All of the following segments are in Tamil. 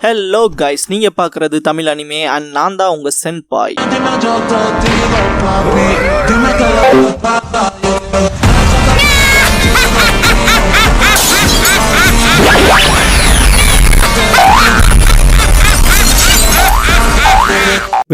ஹலோ கைஸ், நீங்க பார்க்குறது தமிழ் அனிமே அண்ட் நான் தான் உங்க சென்பாய்.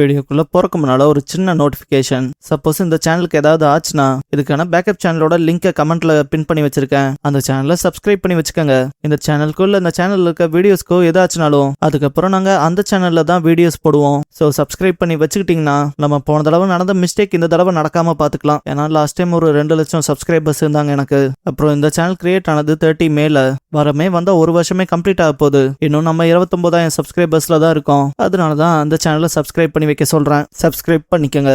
வீடியோக்குள்ள போறக்கு முன்னால ஒரு சின்ன நோட்டிபிகேஷன். சப்போஸ் இந்த சேனலுக்கு ஏதாவது ஆச்சுன்னா இதுக்கான பேக்கப் சேனலோட லிங்கை கமெண்ட்ல பின் பண்ணி வச்சிருக்கேன். அந்த சேனலை சப்ஸ்கிரைப் பண்ணி வச்சுக்கோங்க. இந்த சேனலுக்கோ இல்ல இந்த சேனல்ல இருக்க வீடியோஸ்க்கோ ஏதாச்சுனாலும் அதுக்கப்புறம் நாங்க அந்த சேனல்ல தான் வீடியோஸ் போடுவோம். ஸோ சப்ஸ்கிரைப் பண்ணி வச்சுக்கிட்டீங்கன்னா நம்ம போன தடவை நடந்த மிஸ்டேக் இந்த தடவை நடக்காம பாத்துக்கலாம். ஏன்னா லாஸ்ட் டைம் ஒரு 2 லட்சம் சப்ஸ்கிரைபர்ஸ் இருந்தாங்க எனக்கு. அப்புறம் இந்த சேனல் கிரியேட் ஆனது 30 மேல வரமே வந்த ஒரு வருஷமே கம்ப்ளீட் ஆக போகுது. இன்னும் நம்ம 29,000 சப்ஸ்கிரைபர்ஸ்ல தான் இருக்கோம். அதனாலதான் அந்த சேனலை சப்ஸ்கிரைப் பண்ணி வைக்க சொல்றேன். சப்ஸ்கிரைப் பண்ணிக்கங்க.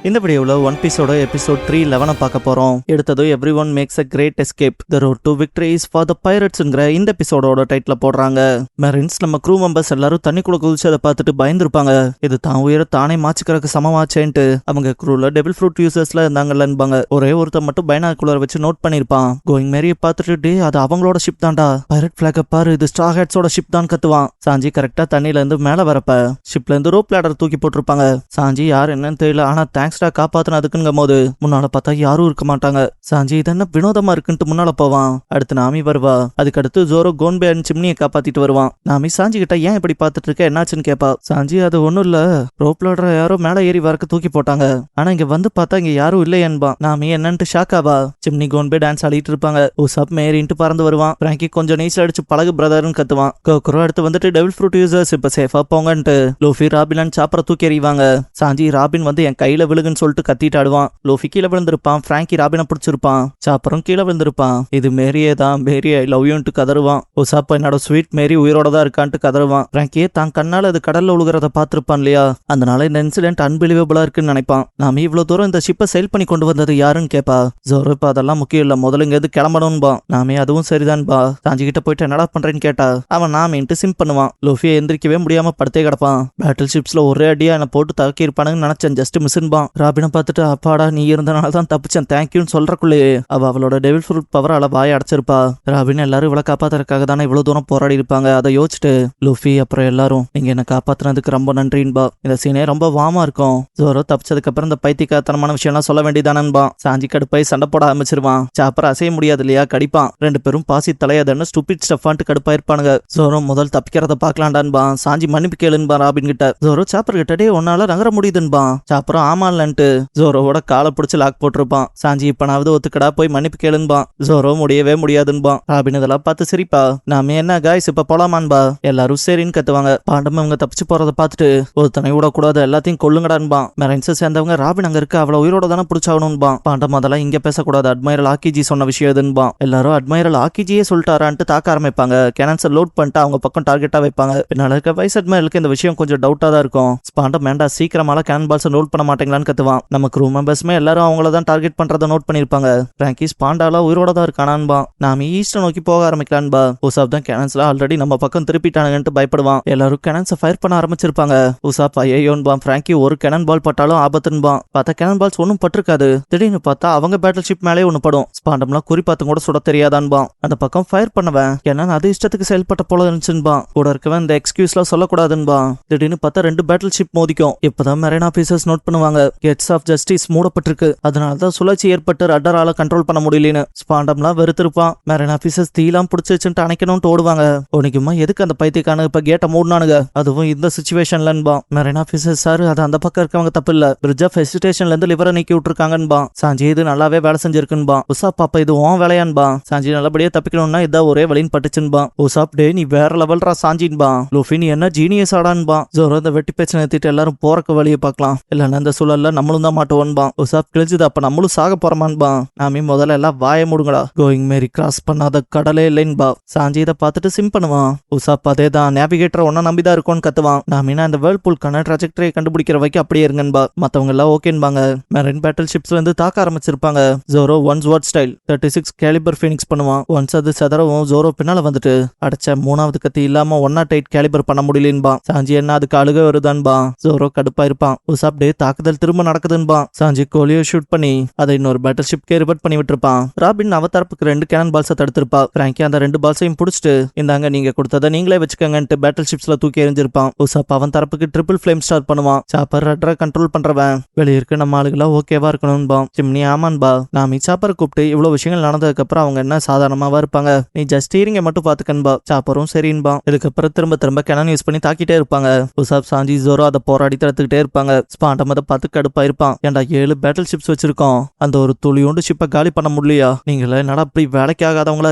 இந்த வீடியோவில் ஒன் பீஸோட எபிசோட் 311 பார்க்க போறோம். எடுத்தது everyone makes a great escape the road to victory is for the பைரட்ஸ்ங்கிற இந்த எபிசோடோட டைட்டில் போடுறாங்க. மெரின்ஸ் நம்ம க்ரூ மெம்பர்ஸ் எல்லாரும் தண்ணிக்குள்ள குதிச்சு அதை பார்த்துட்டு பயந்துருப்பாங்க. இது தான் உயிரை தானே மாச்சிக்கிறதுக்கு சமமாச்சேன்ட்டு அவங்க க்ரூல டெபிள் ஃப்ரூட் யூசர்ஸ்ல இருந்தாங்கல்லன்பாங்க. ஒரே ஒருத்தர் மட்டும் பைனாக்குலர் வச்சு நோட் பண்ணிருப்பான். கோயிங் மேரியை பார்த்துட்டு அது அவங்களோட ஷிப் தான்டா, பைரட் பிளாக பாரு, இது ஸ்ட்ரா ஹேட்ஸோட ஷிப் தான் கத்துவான். சாஞ்சி கரெக்டா தண்ணில இருந்து மேல வரப்ப ஷிப்ல இருந்து ரோப் லேடர் தூக்கி போட்டிருப்பாங்க. சாஞ்சி யார் என்னன்னு தெரியல, ஆனா தேங்க்ஸ்டா காப்பாத்தினதுக்குங்கும் போது முன்னால பார்த்தா யாரும் இருக்க மாட்டாங்க. சாஞ்சி இதென்ன வினோதமா இருக்குன்ட்டு முன்னால போவான். அடுத்து நாமி வருவா. அதுக்கடுத்து ஜோரோ கோன்பே அண்ட் சிம்னியை காப்பாத்திட்டு வருவான். நாமி சாஞ்சி கிட்ட ஏன் இப்படி பாத்துட்டு இருக்க, என்னாச்சுன்னு கேப்பா. சாஞ்சி அது ஒண்ணும் இல்ல, ரோப் லேடர் யாரோ மேல ஏறி வரக்கு தூக்கி போட்டாங்க, ஆனா இங்க வந்து பார்த்தா இங்க யாரும் இல்லையன்பா. நாமி என்னன்ட்டு ஷாக்காவா. சிம்னி கோன்பே டான்ஸ் ஆடிட்டு இருப்பாங்க. உசாப் மேரின்ட்டு பறந்து வருவான். பிராங்கி கொஞ்சம் நீச்சல் அடிச்சு பழகு பிரதர்னு கத்துவான். கோக்குரோ அடுத்து வந்துட்டு டெவில் ஃப்ரூட் யூசர்ஸ் இப்ப சேஃபா போங்கன்ட்டு லூஃபி ராபின் அண்ட் சாப்பரை தூக்கி எறிவாங்க. சாஞ்சி ராபின் வந்து என் கையில விழுகுன்னு சொல்லிட்டு கத்திட்டு ஆடுவான். லூஃபி கீழே விழுந்திருப்பான். பிராங்கி ராபினை பிடிச்சிருப்பான். சாப்பரும் கீழே விழுந்திருப்பான். இது மேரியே தான், மேரி ஐ லவ் யூன்ட்டு கதறுவான். உசாப் என்னோட ஸ்வீட் மேரி உயிரோட தான் இருக்கான்ட்டு கதறுவான். பிராங்கியே தான் கண்ணால அது கடல்ல உழுகிறத பாத்திருப்பான் இல்லையா, அதனால இந்த இன்சிடென்ட் அன்பிலீவபிளா இருக்குன்னு நினைப்பான். நாம இவ்வளவு தூரம் இந்த ஷிப்பை செயில் பண்ணி கொண்டு வந்தது யாருன்னு கேப்பா. ஜோரோ இப்ப அதெல்லாம் முக்கியம் இல்ல, முதல்ல இங்க எது கிளம்பணும்பா. நாமே அதுவும் சரிதான்பா. சாஞ்சி கிட்ட போயிட்டு என்னடா பண்றேன்னு கேட்டா அவன் நாமேன்ட்டு சிம் பண்ணுவான். லூஃபியை எந்திரிக்கவே முடியாம படுத்தே கிடப்பான். பேட்டில் ஷிப்ஸ்ல ஒரே அடியா என்ன போட்டு தாக்கி இருப்பானுன்னு நினைச்சேன், ஜஸ்ட் மிஸ்ன்பான். ராபினை பார்த்துட்டு அப்பாடா நீ இருந்தனால தான் தப்பிச்சேன், தேங்க்யூன்னு சொல்றக்குள்ளேயே அவளோட டெவில் ஃப்ரூட் பவரால வாய அடைச்சிருப்பா. ராபின் எல்லாரும் இவ்வளவு காப்பாத்துறதுக்காக தானே இவ்வளவு தூரம் போராடி இருப்பாங்க. அதை யோசிச்சுட்டு லூஃபி அப்புறம் எல்லாரும் நீங்க என்ன காப்பாத்துனதுக்கு ரொம்ப நன்றின்பா. இந்த சீனே ரொம்ப வாமா இருக்கும். ஜோரோ தப்பிச்சதுக்கு அப்புறம் இந்த பைத்தியக்காரத்தனமான விஷயம் எல்லாம் சொல்ல வேண்டியதானன்பா. சாஞ்சி கடுப்பாய் சண்டை போட ஆரம்பிச்சிருவான். சாப்பர் அசைய முடியாது இல்லையா, கடிப்பான். 2 பேரும் பாசி தலையாதன்னு ஸ்டூபிட் ஸ்டஃபான்ட்டு கடுப்பாயிருப்பானுங்க. ஜோரோ முதல் தப்பிக்கிறத பாக்கலாண்டான்பா. சாஞ்சி மன்னிப்பு கேளுன்பா ராபின் கிட்ட. ஜோரோ சாப்பர் கிட்டே உன்னால நகர முடியுதுன்பா. சாப்பரும் ஆமான்லன்ட்டு ஜோரோவோட காலை பிடிச்சு லாக் போட்டிருப்பான். சாஞ்சி இப்பனாவது ஒத்துக்கடா போய் மன்னிப்பு கேளுன்பான். ஜோரோ முடியவே முடியாதுன்பான். ராபின் இதெல்லாம் பார்த்து சிரிப்பா. நாம என்ன காய்ஸ் இப்ப போலாமான்பா. எல்லாரும் சரின்னு கத்துவாங்க. பாண்டம் இவங்க தப்பிச்சு போறத பார்த்துட்டு ஒருத்தனை விடக்கூடாது, எல்லாத்தையும் கொள்ளுங்கடான்பான். மெரைன்ஸை சேர்ந்தவங்க ராபின் அங்க இருக்க அவளை உயிரோட தானே பிடிச்சாகணும்பான். பாண்டம் அதெல்லாம் இங்க பேசக்கூடாது, அட்மைரல் ஆக்கிஜி சொன்ன விஷயம் எதுன்பான். எல்லாரும் அட்மைரல் ஆக்கிஜியே சொல்லிட்டாரான்ட்டு தாக்க ஆரம்பிப்பாங்க. கேனன்ஸை லோட் பண்ணிட்டு அவங்க பக்கம் டார்கெட்டா வைப்பாங்க. பின்னால இருக்க வைஸ் அட்மைரலுக்கு இந்த விஷயம் கொஞ்சம் டவுட்டா தான் இருக்கும். பாண்டம் வேண்டா சீக்கிரமால கேனன் பால்ஸ் லோட் பண்ண மாட்டேங்களான்னு கத்துவான். நம்ம க்ரூ மெம்பர்ஸ்மே எல்லாரும் அவங்கள தான் டார்கெட் பண்றதை நோட் பண்ணிருப்பாங்க. பிராங்கிஸ் பாண்டால உயிரோட தான் இருக்கானான்பா. நாம ஈஸ்ட நோக்கி போக ஆரம்பிக்கலான்பா. உசாப் தான் கேனன்ஸ்ல ஆல்ரெடி நம்ம பக்கம் திருப்பிட்டானுங்கன்ட்டு பயப்படுவான். எல்லாரும் கேனன்ஸை ஃபயர் பண்ண ஆரம்பிச்சிருப்பாங்க. உசாப் ஐயோன்பா. பிராங்கி ஒரு கேனன் பால் பட்டாலும் ஆபத்துன்பா. பார்த்தா கேனன் பால்ஸ் ஒன்னும் பட்டிருக்காது. திடீர்னு பார்த்தா அவங்க பேட்டில் ஷிப் மேலே ஒண்ணு படும். ஸ்பாண்டம்லாம் குறிப்பாத்து கூட சுட தெரியாதான்பா. அந்த பக்கம் ஃபயர் பண்ணவன் கேனன் அது இஷ்டத்துக்கு செயல்பட்ட போல இருந்துச்சுன்பா. கூட இருக்கவன் இந்த எக்ஸ்கியூஸ்லாம் சொல்லக்கூடாதுன்பா. திடீர்னு பார்த்தா 2 பேட்டில் ஷிப் மோதிக்கும். இப்பதான் மெரைன் ஆபீசர்ஸ் நோட் பண்ணுவாங்க, கேட்ஸ் ஆஃப் ஜஸ்டிஸ் மூடப்பட்டிருக்கு, அதனாலதான் சுழற்சி ஏற்பட்டு ரட்டரால கண்ட்ரோல் பண்ண முடியலன்னு. ஸ்பாண்டம்லாம் வெறுத்திருப்பான். மெரைன் ஆபீசர்ஸ் தீலாம் பிடிச்சிச்சுட்டு அணைக்கணும்னு ஓடுவாங்க. உனக்குமா எதுக்கு அந்த பைத்தியக்கான இப்ப கேட்ட மூடினானுங்க, அதுவும் இந்த சிச்சுவேஷன்லன்பா. மெரைன் ஆபீசர் சார் அது அந்த பக்கம் இருக்கவங்க தப்பு இல்ல, பிரிட்ஜ் ஆஃப் ஹெசிடேஷன்ல இருந்து லிவரை நீக்கி விட்டுருக்காங்கன்பா. சாஞ்சி இது நல்லாவே வேலை செஞ்சிருக்குன்பா. உசாப் பாப்பா இது உன் வேலையான்பா. சாஞ்சி நல்லபடியா தப்பிக்கணும்னா இதான் ஒரே வழின்னு பட்டுச்சுன்பா. உசாப் டே நீ வேற லெவல்ரா சாஞ்சின்பா. லூஃபி நீ என்ன ஜீனியஸ் ஆடான்பா. ஜோரோ இந்த வெட்டி பேச்சு நிறுத்திட்டு எல்லாரும் போறக்கு வழியை பார்க்கலாம், இல்லன்னா இந்த சூழல்ல நம்மளும் தான் மாட்டுவோன்பா. உசாப் கிழிஞ்சது அப்ப நம்மளும் சாக போறமான்பா. நாமி முதல்ல எல்லாம் வாய மூடுங்கடா, கோயிங் மேரி கிராஸ் பண்ணாத கடலே இல்லைன்பா. சாஞ்சி இதை பார்த்துட்டு சிம் பண்ணுவான். உசாப் அதே தான், நேவிகேட்டர் ஒன்னா நம்பிதான் இருக்கும்னு கத்துவான். நாமினா அந்த வேர்ல்பூல்கான ட்ராஜெக்டரியை கண்டுபிடிக்கிற வரைக்கும் அப்படியே இருங்கன்பா. மத்தவங்க எல்லாம் ஓகேன்பாங்க. மெரைன் பேட்டில் ஷிப்ஸ்ல இருந்து தாக்க ஆரம்பிச்சிருப்பாங்க. Zoro once what style 36 caliber phoenix பண்ணுவான். ஒன்ஸ் அது செதறவும் ஜோரோ பின்னால வந்துட்டு அடைச்ச 3வது கத்தி இல்லாம 108 கேலிபர் பண்ண முடியலன்பா. சாஞ்சி என்ன அதுக்கு அழுக வருதான்பா. ஜோரோ கடுப்பா இருப்பான். உசாப் டே தாக்குதல் தாக்குதல் திரும்ப நடக்குதுன்பான். சாஞ்சி கோலியை ஷூட் பண்ணி அதை இன்னொரு பேட்டில் ஷிப்கே ரிவர்ட் பண்ணி விட்டுருப்பான். ராபின் அவ தரப்புக்கு 2 கேனன் பால்ஸை தடுத்திருப்பா. பிராங்கி அந்த 2 பால்ஸையும் புடிச்சிட்டு இந்தாங்க நீங்க கொடுத்ததை நீங்களே வச்சுக்கங்கன்ட்டு பேட்டில் ஷிப்ஸ்ல தூக்கி எறிஞ்சிருப்பான். உசாப் அவன் தரப்புக்கு ட்ரிபிள் ஃபிளேம் ஸ்டார்ட் பண்ணுவான். சாப்பர் ரட்டரை கண்ட்ரோல் பண்றவன் வெளியிருக்கு நம்ம ஆளுகளா ஓகேவா இருக்கணும்பான். சிம்னி ஆமான்பா. நாமி சாப்பரை கூப்பிட்டு இவ்வளவு விஷயங்கள் நடந்ததுக்கு அப்புறம் அவங்க என்ன சாதாரணமாவா இருப்பாங்க, நீ ஜஸ்ட் ஸ்டீரிங்கை மட்டும் பாத்துக்கன்பா. சாப்பரும் சரின்பா. இதுக்கப்புறம் திரும்ப திரும்ப கேனன் யூஸ் பண்ணி தாக்கிட்டே இருப்பாங்க. உசாப் சாஞ்சி ஜோரோ அதை போராடி தடுத்துக்கிட்டே இருப்பாங்க. ஸ்பாண்டம் அதை பார்த்து கடுப்பா இருப்பான். ஏன்டா 7 பேட்டில் ஷிப்ஸ் வச்சிருக்கோம், அந்த ஒரு துளியோண்டு ஷிப்பை காலி பண்ண முடியலையா, நீங்களே என்னடா அப்படி வேலைக்கு ஆகாதவங்களா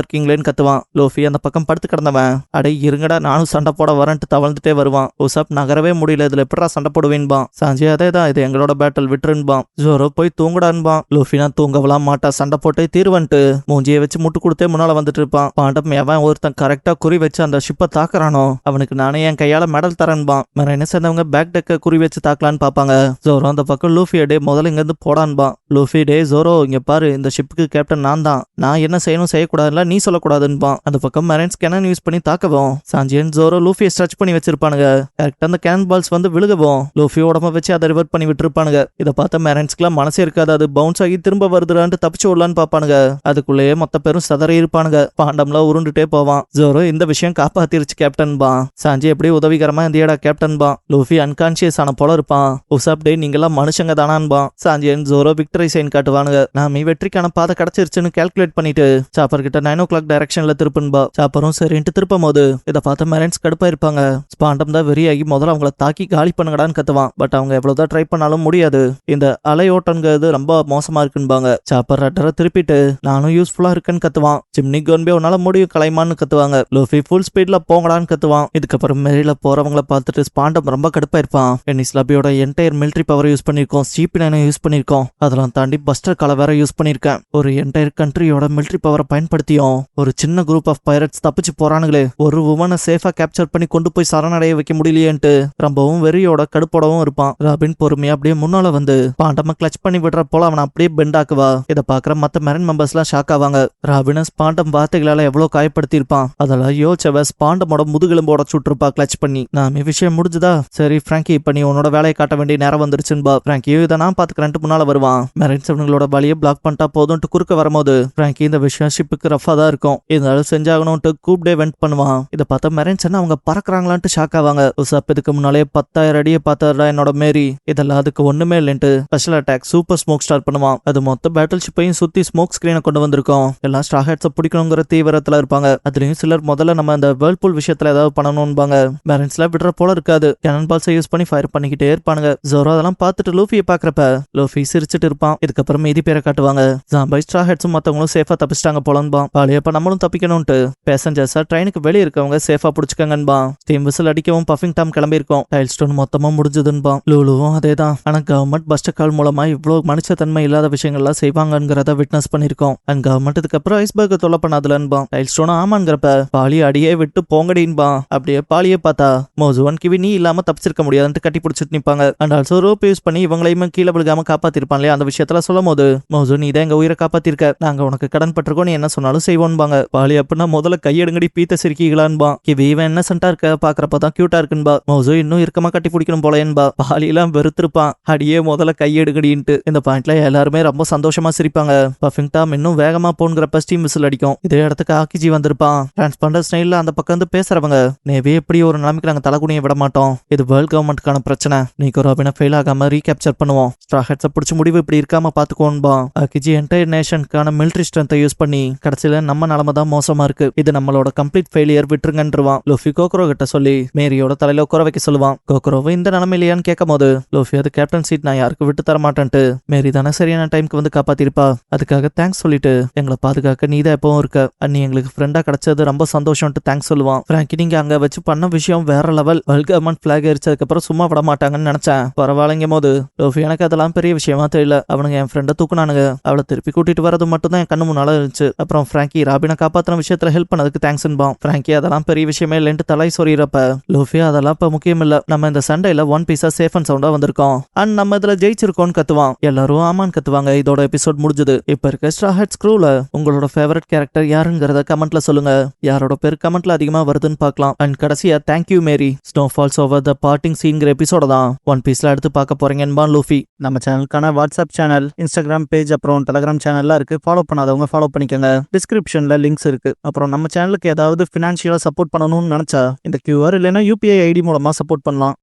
இருக்கீங்களேன்னு கத்துவான். லோஃபி அந்த பக்கம் படுத்து கிடந்தவன் அடே இருங்கடா நானும் சண்டை போட வரேன்ட்டு தவழ்ந்துட்டே வருவான். உசாப் நகரவே முடியல, இதுல எப்படா சண்டை போடுவேன்பான். சாஞ்சி அதேதான் இது எங்களோட பேட்டில் விட்டுருன்பான். ஜோரோ போய் தூங்குடான்பான். லோஃபி நான் தூங்கவலாம் மாட்டா, சண்டை போட்டே தீர்வன்ட்டு மூஞ்சியை வச்சு முட்டு கொடுத்தே முன்னால வந்துட்டு இருப்பான். பாண்டம் எவன் ஒருத்தன் கரெக்டா குறி வச்சு அந்த ஷிப்பை தாக்குறானோ அவனுக்கு நானே என் கையால மெடல் தரேன்பான். என்ன சேர்ந்தவங்க பேக் டெக்க குறி வச்சு தாக்கலான்னு பாப்பாங்க. ஜோரோ அந்த பக்கம் லூஃபியா டே முதல்ல இங்க இருந்து போடான்பான். லூஃபி டே ஜோரோ இங்க பாரு, இந்த ஷிப்புக்கு கேப்டன் நான் தான், நான் என்ன செய்யணும் செய்யக்கூடாதுல நீ சொல்லக்கூடாதுன்பான். அந்த பக்கம் மெரைன்ஸ் கேனன் யூஸ் பண்ணி தாக்கவும் சாஞ்சியன் ஜோரோ லூஃபியை ஸ்ட்ரெச் பண்ணி வச்சிருப்பானுங்க. கரெக்டா அந்த கேனன் பால்ஸ் வந்து விழுகவும் லூஃபி உடம்ப வச்சு அதை ரிவர்ட் பண்ணி விட்டுருப்பானுங்க. இதை பார்த்த மெரைன்ஸ்க்குலாம் மனசே இருக்காது, அது பவுன்ஸ் ஆகி திரும்ப வருதுடான்ட்டு தப்பிச்சு விடலான்னு பாப்பானுங்க. அதுக்குள்ளேயே மொத்த பேரும் சதறி இருப்பானுங்க. பாண்டம்லாம் உருண்டுட்டே போவான். ஜோரோ இந்த விஷயம் காப்பாத்திருச்சு கேப்டன் பா. சாஞ்சி எப்படி உதவிகரமா இருந்தியடா கேப்டன் பா. லூஃபி அன்கான்சியஸ் ஆன போல இருப்பான். உசாப் டே நீங்கெல்லாம் மனுஷங்க தானான்பா. சாஞ்சியன் ஜோரோ விக்டரி சைன் காட்டுவானுங்க. நாம வெற்றிக்கான பாதை கிடைச்சிருச்சுன்னு கால்குலேட் பண்ணிட்டு சாப்பர் கிட்ட 9 o'clock டைரக்ஷன்ல திருப்புன்பா. சாப்பரும் சரின்ட்டு திருப்பும் போது இதை பார்த்த மெரைன்ஸ் கடுப்பா இருப்பாங்க. ஸ்பாண்டம் தான் வெறியாகி முதல்ல அவங்கள தாக்கி காலி பண்ணுங்கடான்னு கத்துவான். பட் அவங்க எவ்வளவுதான் ட்ரை பண்ணாலும் முடியாது, இந்த அலையோட்டங்கிறது ரொம்ப மோசமா இருக்குன்பாங்க. சாப்பர் ரட்டரை திருப்பிட்டு நானும் யூஸ்ஃபுல்லா இருக்குன்னு கத்துவான். சிம்னி கோன்பே உன்னால முடியும் கலைமான்னு கத்துவாங்க. லூஃபி ஃபுல் ஸ்பீட்ல போங்கடான்னு கத்துவான். இதுக்கப்புறம் மெரியில போறவங்களை பார்த்துட்டு ஸ்பாண்டம் ரொம்ப கடுப்பா இருப்பான். எனிஸ் லபியோட என்டையர் மிலிட்டரி பவர் யூஸ் பண்ணிருக்கோம், ஸ்டீப்9 யூஸ் பண்ணிருக்கோம், அதெல்லாம் தாண்டி பஸ்டர் கலை வேற யூஸ் பண்ணிருக்கேன். ஒரு என்டையர் கண்ட்ரியோட மிலிட்டரி பவரை பயன்படுத்தியும் ஒரு சின்ன குரூப் ஆஃப் பைரட்ஸ் தப்பிச்சு போறானுங்களே, ஒரு உமனை சேஃபா கேப்சர் பண்ணி கொண்டு போய் சரணடைய வைக்க முடியலையேன்ட்டு ரொம்பவும் வெறியோட கடுப்போடவும் இருப்பான். ராபின் பொறுமையா அப்படியே முன்னால வந்து பாண்டம கிளச் பண்ணி விடுற போல அவனை அப்படியே பெண்ட் ஆக்குவா. இதை பாக்குற மத்த மெரைன் மெம்பர்ஸ் எல்லாம் ஷாக் ஆவாங்க. ராபின ஸ்பாண்டம் வார்த்தைகளால எவ்வளவு காயப்படுத்தி இருப்பான். அதெல்லாம் யோசிச்சவ ஸ்பாண்டமோட முதுகெலும்போட சுட்டிருப்பா கிளச் பண்ணி. நாம விஷயம் முடிஞ்சுதா, சரி பிராங்கி இப்ப நீ உன்னோட வேலையை காட்ட வேண்டிய நேரம் வந்துருச்சுன்பா. பிராங்கி இதை நான் பாத்துக்கிறேன்ட்டு முன்னால வருவான். மெரைன்ஸ் அவங்களோட வழியை பிளாக் பண்ணிட்டா போதும்ட்டு குறுக்க வரும்போது பிராங்கி இந்த விஷயம் ஷிப்புக்கு ரஃபா தான் இருக்கும், இருந்தாலும் செஞ்சாகணும்ட்டு கூப்டே வெண்ட் பண்ணுவான். இதை பார்த்தா மெரைன்ஸ் என்ன அவங்க பறக்குறாங்களான்ட்டு ஷாக் ஆவாங்க. உசாப் இதுக்கு முன்னாலே 10,000 அடியை பார்த்தா என்னோட மேரி, இதெல்லாம் அதுக்கு ஒண்ணுமே இல்லைன்ட்டு special attack super smoke start பண்ணுவான். அது மொத்த பேட்டில் ஷிப்பையும் சுத்தி ஸ்மோக் ஸ்கிரீனை கொண்டு வந்திருக்கோம். எல்லாம் ஸ்ட்ரா ஹேட்ஸை பிடிக்கணுங்கிற தீவிரத்துல இருப்பாங்க. அதுலயும் சிலர் முதல்ல நம்ம அந்த வேர்ல்பூல் விஷயத்துல ஏதாவது பண்ணணும்பாங்க. மெரைன்ஸ்ல விடுற போல இருக்காது, கேனன் பால்ஸை யூஸ் பண்ணி ஃபயர் பண்ணிக்கிட்டே இருப்பானுங்க. ஜோரோ அதெல்லாம் பார்த்துட்டு லூஃபியை பாக்குறப்ப லூஃபி சிரிச்சிட்டு இருப்பான். இதுக்கப்புறம் மீதி பேரை காட்டுவாங்க. ஜாம்பை ஸ்ட்ரா ஹேட்ஸும் மத்தவங்களும் சேஃபா தப்பிச்சிட்டாங்க போலன்பா. பாலியப்ப நம்மளும் தப்பிக்கணும்ட்டு பேசஞ்சர்ஸா ட்ரெயினுக்கு வெளியே இருக்கவங்க சேஃபா பிடிச்சிக்கங்கன்பா. ஸ்டீம் விசில் அடிக்கவும் பஃபிங் டாம் கிளம்பி இருக்கும். டைல் ஸ்டோன் மொத்தமா முடிஞ்சதுன்பா. லூலுவும் அதேதான். ஆனா கவர்மெண்ட் பஸ்டர் கால் மூலமா இவ்வளவு மனுஷத்தன்மை இல்லாத விஷயங்கள்லாம் செய்வாங்கிறத விட்னஸ் பண்ணிருக்கோம். அண்ட் கவர்மெண்ட் இதுக்கப்புறம் ஐஸ்பர்க் தொலை பண்ணாதுலன்பா. டைல் ஸ்டோனும் ஆமாங்கிறப்ப பாலி அடியே விட்டு போங்கடின்பா. அப்படியே பாலியே பார்த்தா மோசுவன் கிவி நீ இல்லாம தப்பிச்சிருக்க முடியாதுன்னு கட்டி பிடிச்சிட்டு நிப்பாங்க. அண்ட் ஆல்சோ ரோப் யூஸ் பண்ணி இவங்களையுமே கீழே விழுகாம காப்பாத்திருப்பான் இல்லையா, அந்த விஷயத்துல சொல்லும் போது மோசு நீ தான் எங்க உயிரை காப்பாத்திருக்க, நாங்க உனக்கு கடன் பட்டிருக்கோம், நீ என்ன சொன்னாலும் செய்வோன்பாங்க. பாலி அப்படின்னா முதல்ல கையெடுங்கடி பீத்த சிரிக்கீங்களான்பா. கிவி இவன் என்ன சென்டா இருக்க பாக்குறப்பதான் கியூட்டா இருக்குன்பா. மோசு இன்னும் இருக்கமா கட்டி பிடிக்கணும் போலேன்பா. பாலி எல்லாம் வெறுத்திருப்பான். அடியே முதல்ல கையெடுங்கடின்ட்டு. இந்த பாயிண்ட்ல எல்லாருமே ரொம்ப சந்தோஷமா சிரிப்பாங்க. பஃபிங் டாம் இன்னும் வேகமா போன்கிறப்ப ஸ்டீம் விசில் அடிக்கும். இதே இடத்துக்கு ஆக்கிஜி வந்திருப்பான். டிரான்ஸ்பாண்டர் ஸ்டைல்ல அந்த பக்கம் வந்து பேசுறவங்க நேவே எப்படி ஒரு நிலைமைக்கு நாங்க தலைகுனிய விட மாட்டோம், இது வேர்ல்ட் கவர்மெண்ட்கான பிரச்சனை, நீக்கு ராபினை ஃபெயில் ஆகாம ரீகேப்சர் பண்ணுவோம், ஸ்ட்ரா ஹேட்ஸை பிடிச்ச முடிவு இப்படி இருக்காம பாத்துக்கோன்பா. ஆக்கிஜி என்டையர் நேஷனுக்கான மிலிட்டரி ஸ்ட்ரென்த்தை யூஸ் பண்ணி கடைசியில நம்ம நிலைமை தான் மோசமா இருக்கு, இது நம்மளோட கம்ப்ளீட் ஃபெயிலியர் விட்டுருங்கன்றுவான். லூஃபி கோக்ரோ கிட்ட சொல்லி மேரியோட தலையில உட்கார வைக்க சொல்லுவான். கோக்ரோவை இந்த நிலைமையிலையான்னு கேட்கும் போது லூஃபி அது கேப்டன் சீட் நான் யாருக்கு விட்டு தர மாட்டேன்ட்டு, மேரி தானே சரியான டைமுக்கு வந்து காப்பாத்திருப்பா, அதுக்காக தேங்க்ஸ் சொல்லிட்டு எங்களை பாதுகாக்க நீ தான் எப்பவும் இருக்க, அண்ணி எங்களுக்கு ஃப்ரெண்டா கிடைச்சது ரொம்ப சந்தோஷம்ட்டு தேங்க்ஸ் சொல்லுவான். பிராங்கி நீங்க அங்க வச்சு பண்ண விஷயம் வேற லெவல், வேர்ல்ட் கவர்மெண்ட் பிளாக் எரிச்சதுக்கு அப்புறம் சும்மா விட மாட்டாங்கன்னு நினைச்சேன், பரவாயில்லைங்கும் போது லூஃபி எனக்கு அதெல்லாம் பெரிய விஷயமா தெரியல, அவனுங்க என் ஃப்ரெண்டை தூக்குனானுங்க, அவளை திருப்பி கூட்டிட்டு வரது மட்டும் தான் என் கண்ணு முன்னால இருந்துச்சு, அப்புறம் பிராங்கி ராபினை காப்பாத்தின விஷயத்துல ஹெல்ப் பண்ணதுக்கு தேங்க்ஸ்ன்பான். பிராங்கி அதெல்லாம் பெரிய விஷயமே இல்லைன்ட்டு தலை சொறியறப்ப லூஃபி அதெல்லாம் இப்ப முக்கியம் இல்ல, நம்ம இந்த சண்டையில ஒன் பீஸா சேஃப் அண்ட் சவுண்டா வந்திருக்கோம் அண்ட் நம்ம இதுல ஜெயிச்சிருக்கோம்னு கத்துவான். எல்லாரும் ஆமான்னு கத்துவாங்க. இதோட எபிசோட் முடிஞ்சது. இப்ப இருக்க ஸ்ட்ரா ஹேட்ஸ் க்ரூல உங்களோட ஃபேவரட் கேரக்டர் யாருங்கிறத கமெண்ட்ல சொல்லுங்க. யாரோட பேர் கமெண்ட்ல அதிகமா வருதுன்னு பார்க்கலாம். அண்ட் கடைசியா thank you Mary snow falls over the parting சீன்கிற எபிசோட தான் ஒன் பீஸ்ல அடுத்து பார்க்க போறேன். போறீங்க என்பான் லூஃபி. நம்ம சேனலுக்கான வாட்ஸ்அப் சேனல், இன்ஸ்டாகிராம் பேஜ், அப்புறம் டெலிகிராம் சேனல்லாம் இருக்கு. ஃபாலோ பண்ணாதவங்க ஃபாலோ பண்ணிக்கோங்க. டிஸ்கிரிப்ஷன்ல லிங்க்ஸ் இருக்கு. அப்புறம் நம்ம சேனலுக்கு ஏதாவது ஃபினான்ஷியலா சப்போர்ட் பண்ணணும்னு நினைச்சா இந்த QR இல்லைன்னா UPI ஐடி மூலமா சப்போர்ட் பண்ணலாம்.